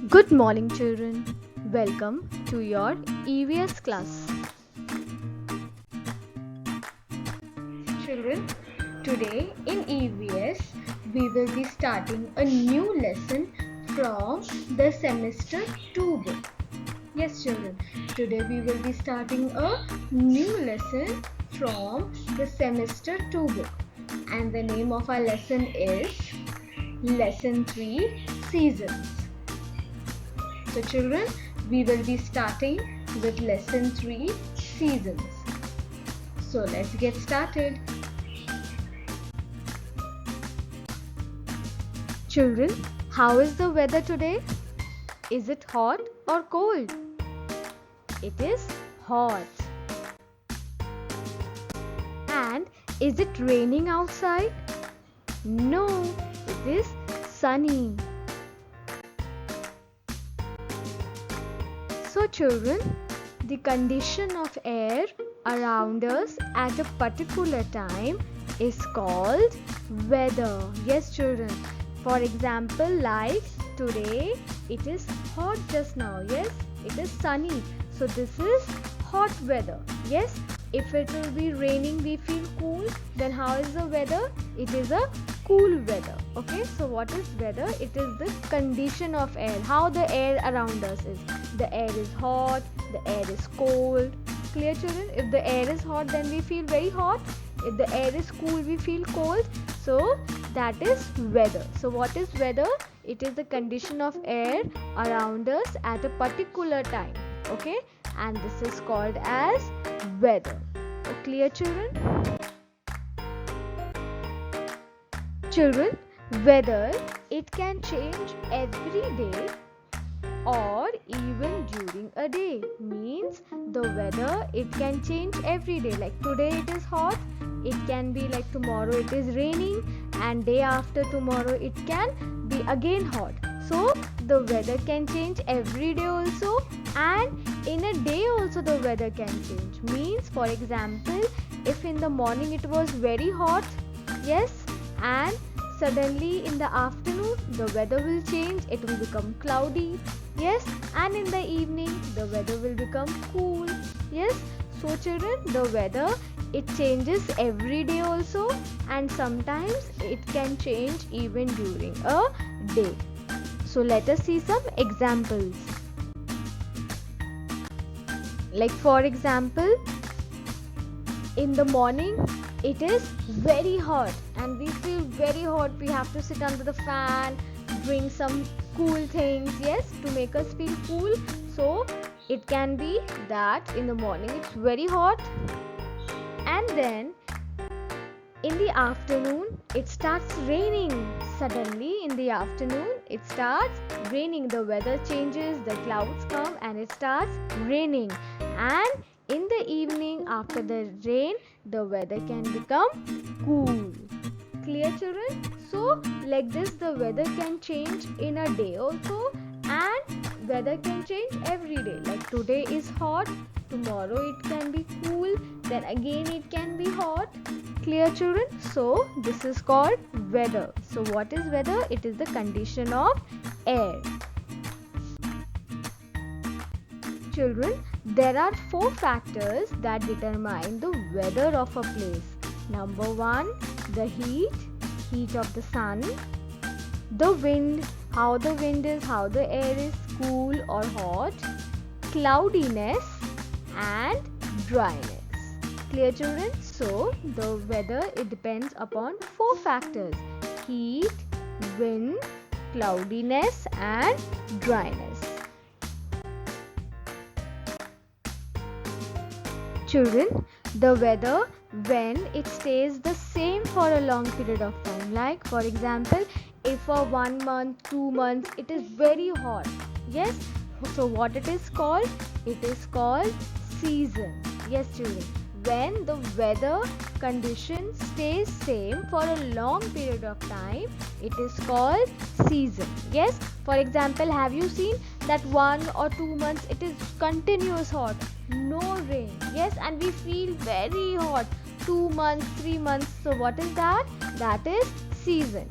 Good morning, children. Welcome to your EVS class. Children, today in EVS, we will be starting a new lesson from the semester 2 book. Yes, children, today we will be starting a new lesson from the semester 2 book. And the name of our lesson is Lesson 3 Seasons. So children, we will be starting with lesson 3 seasons. So let's get started. Children, how is the weather today? Is it hot or cold? It is hot. And is it raining outside? No, it is sunny. So children, the condition of air around us at a particular time is called weather. Yes children, for example, like today it is hot just now. Yes, it is sunny. So this is hot weather. Yes, if it will be raining we feel cool. Then how is the weather? It is a cool weather. Okay, so what is weather? It is the condition of air, how the air around us is. The air is hot, the air is cold. Clear children? If the air is hot then we feel very hot. If the air is cool we feel cold. So that is weather. So what is weather? It is the condition of air around us at a particular time. Okay, and this is called as weather. Clear children? Children, weather, it can change every day or even during a day. Means the weather, it can change every day. Like today it is hot, it can be like tomorrow it is raining, and day after tomorrow it can be again hot. So the weather can change every day also, and in a day also the weather can change. Means for example, if in the morning it was very hot, yes, and suddenly in the afternoon the weather will change, it will become cloudy. Yes, and in the evening the weather will become cool. Yes, so children, the weather, it changes every day also, and sometimes it can change even during a day. So let us see some examples. Like for example, in the morning it is very hot and we feel very hot. We have to sit under the fan, drink some cool things, yes, to make us feel cool. So it can be that in the morning it's very hot, and then in the afternoon it starts raining. Suddenly in the afternoon it starts raining. The weather changes, the clouds come and it starts raining. And in the evening after the rain, the weather can become cool. Clear children? So like this the weather can change in a day also, and weather can change every day. Like today is hot, tomorrow it can be cool, then again it can be hot. Clear children? So this is called weather. So what is weather? It is the condition of air. Children, there are 4 factors that determine the weather of a place. Number 1, the heat of the sun. The wind, how the wind is, how the air is, cool or hot. Cloudiness and dryness. Clear children? So the weather, it depends upon 4 factors: heat, wind, cloudiness and dryness. Children, the weather, when it stays the same for a long period of time, like for example, if for 1 month, 2 months it is very hot, yes, so what it is called? It is called season. Yes children, when the weather condition stays same for a long period of time, it is called season. Yes, for example, have you seen that 1 or 2 months it is continuous hot, no rain, yes, and we feel very hot. 2 months, 3 months, so what is that? That is season.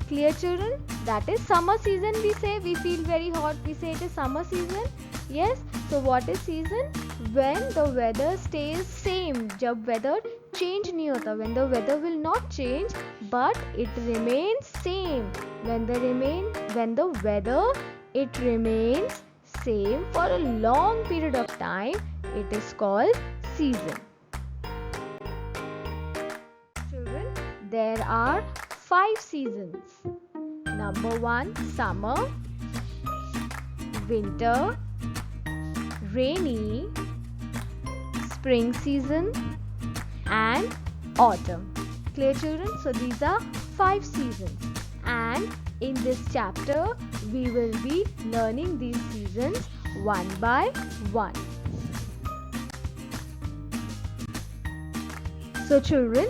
Clear children? That is summer season. We say we feel very hot. We say it is summer season. Yes. So what is season? When the weather stays same. जब weather change नहीं होता. When the weather will not change, but it remains same. When the weather it remains same for a long period of time, it is called season. Children, there are 5 seasons. Number 1, summer, winter, rainy, spring season, and autumn. Clear children? So these are 5 seasons, and in this chapter we will be learning these seasons one by one. So children,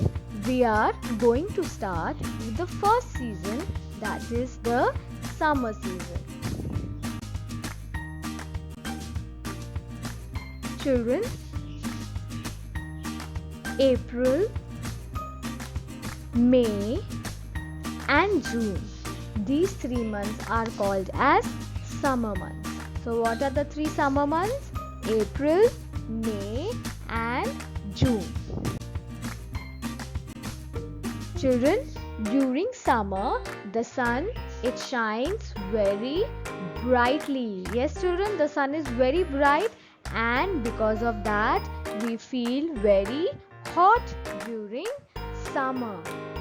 we are going to start with the first season, that is the summer season. Children, April, May and June, these 3 months are called as summer months. So what are the 3 summer months? April, May and June. Children, during summer, the sun, it shines very brightly. Yes children, the sun is very bright, and because of that we feel very hot during summer.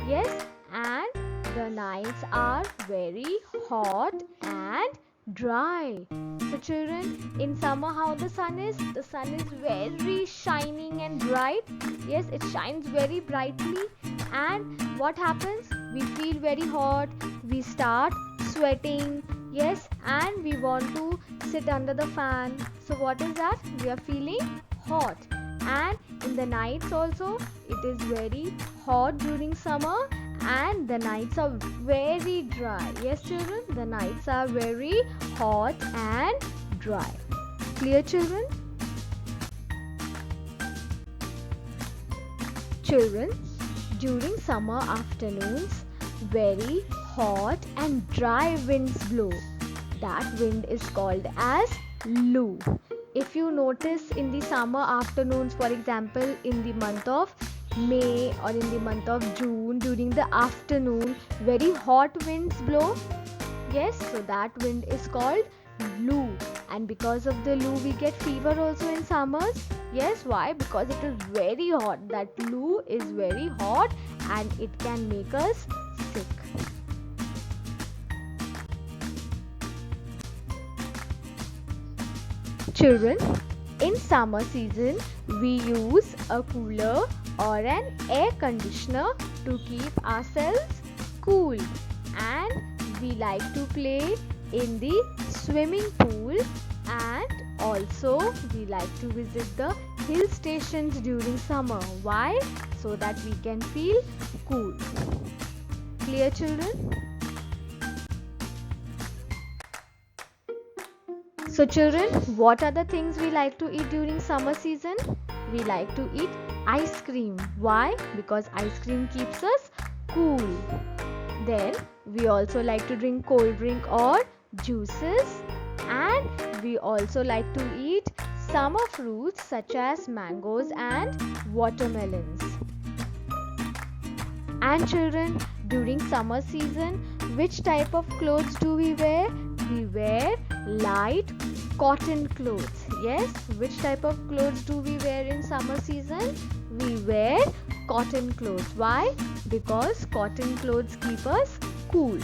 Yes, and the nights are very hot and dry. So children, in summer how the sun is? The sun is very shining and bright. Yes, it shines very brightly, and what happens? We feel very hot, we start sweating. Yes, and we want to sit under the fan. So what is that? We are feeling hot. And in the nights also, it is very hot during summer, and the nights are very dry. Yes children, the nights are very hot and dry. Clear children? Children, during summer afternoons, very hot and dry winds blow. That wind is called as Loo. If you notice in the summer afternoons, for example in the month of May or in the month of June, during the afternoon, very hot winds blow. Yes, so that wind is called Loo, and because of the Loo we get fever also in summers. Yes, why? Because it is very hot. That Loo is very hot and it can make us sick. Children, in summer season we use a cooler or an air conditioner to keep ourselves cool, and we like to play in the swimming pool, and also we like to visit the hill stations during summer. Why? So that we can feel cool. Clear children? So children, what are the things we like to eat during summer season? We like to eat ice cream. Why? Because ice cream keeps us cool. Then we also like to drink cold drink or juices, and we also like to eat summer fruits such as mangoes and watermelons. And children, during summer season, which type of clothes do we wear? We wear light cotton clothes. Yes, which type of clothes do we wear in summer season? We wear cotton clothes. Why? Because cotton clothes keep us cool.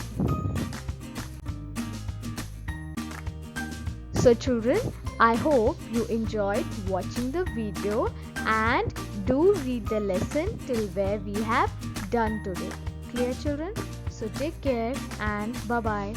So children, I hope you enjoyed watching the video, and do read the lesson till where we have done today. Clear children? So take care and bye bye.